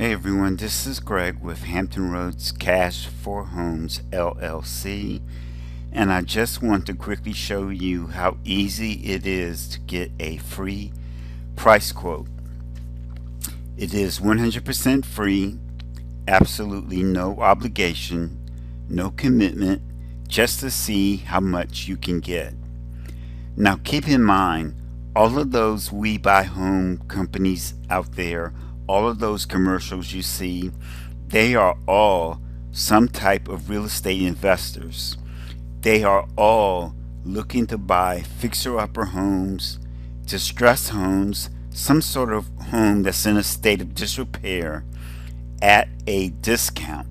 Hey everyone, this is Greg with Hampton Roads Cash for Homes LLC, and I just want to quickly show you how easy it is to get a free price quote. It is 100% free, absolutely no obligation, no commitment, just to see how much you can get. Now keep in mind, all of those We Buy Home companies out there, all of those commercials you see, they are all some type of real estate investors. They are all looking to buy fixer-upper homes, distressed homes, some sort of home that's in a state of disrepair at a discount.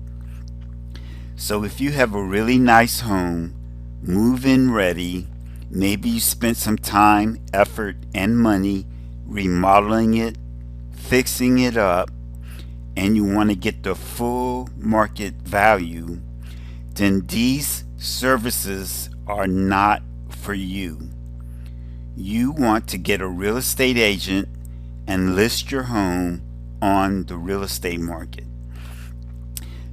So if you have a really nice home, move-in ready, maybe you spent some time, effort, and money remodeling it, fixing it up, and you want to get the full market value, then these services are not for you. You want to get a real estate agent and list your home on the real estate market.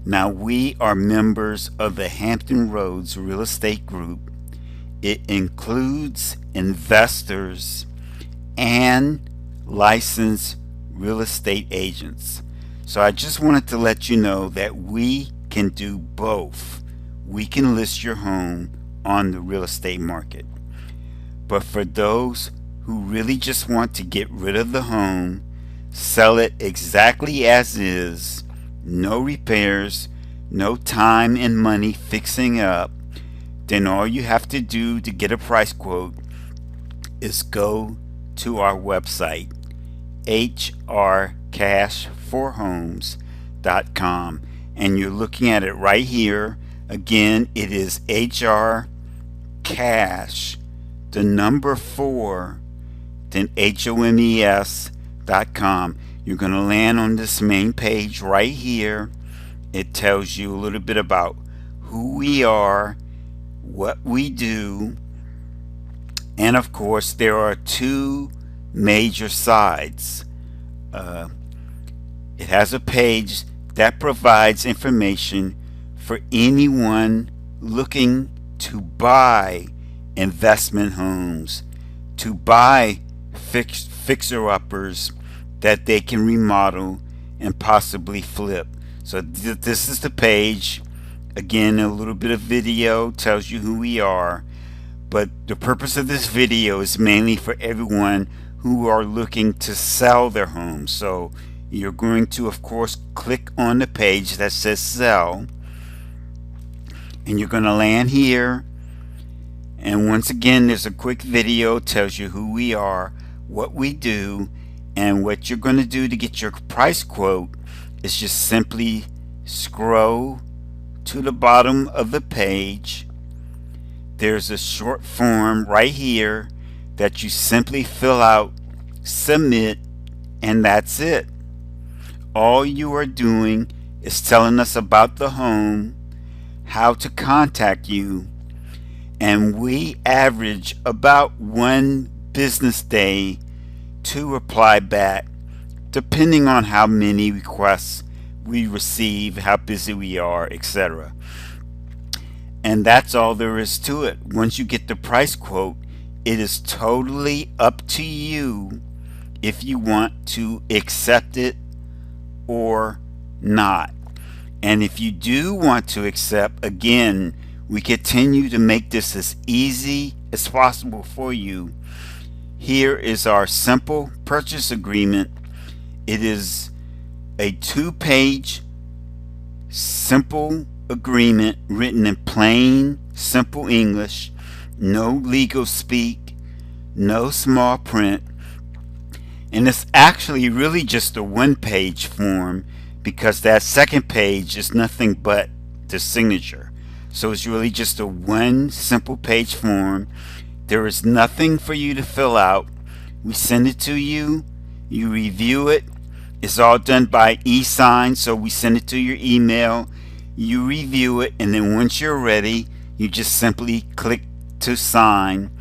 Now, we are members of the Hampton Roads Real Estate Group. It includes investors and licensed real estate agents. So I just wanted to let you know that we can do both. We can list your home on the real estate market. But for those who really just want to get rid of the home, sell it exactly as is, no repairs, no time and money fixing up, then all you have to do to get a price quote is go to our website, hrcashforhomes.com, and you're looking at it right here. Again, it is HR Cash, the number 4, then HOMES.com. You're going to land on this main page right here. It tells you a little bit about who we are, what we do, and of course there are two major sides. It has a page that provides information for anyone looking to buy investment homes, to buy fixer-uppers that they can remodel and possibly flip. So this is the page. Again, a little bit of video tells you who we are, but the purpose of this video is mainly for everyone who are looking to sell their homes. So you're going to, of course, click on the page that says sell, and you're going to land here. And once again, there's a quick video, tells you who we are, what we do, and what you're going to do to get your price quote is just simply scroll to the bottom of the page. There's a short form right here that you simply fill out, submit, and that's it. All you are doing is telling us about the home, how to contact you, and we average about 1 business day to reply back, depending on how many requests we receive, how busy we are, etc. And that's all there is to it. Once you get the price quote, it is totally up to you if you want to accept it or not. And if you do want to accept, again, we continue to make this as easy as possible for you. Here is our simple purchase agreement. It is a 2-page simple agreement written in plain, simple English, no legal speak, no small print, and it's actually really just a 1-page form, because that second page is nothing but the signature. So it's really just a 1 simple page form. There is nothing for you to fill out. We send it to you, you review it. It's all done by e-sign, so we send it to your email, you review it, and then once you're ready, you just simply click to sign,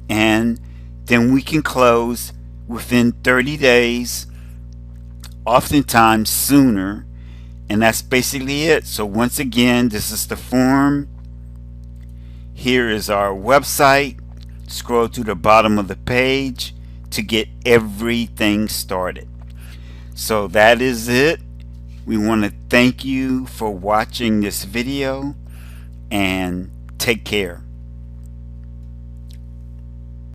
and then we can close within 30 days oftentimes sooner. And that's basically it. So once again, this is the form. Here is our website. Scroll to the bottom of the page to get everything started. So that is it. We want to thank you for watching this video, and take care.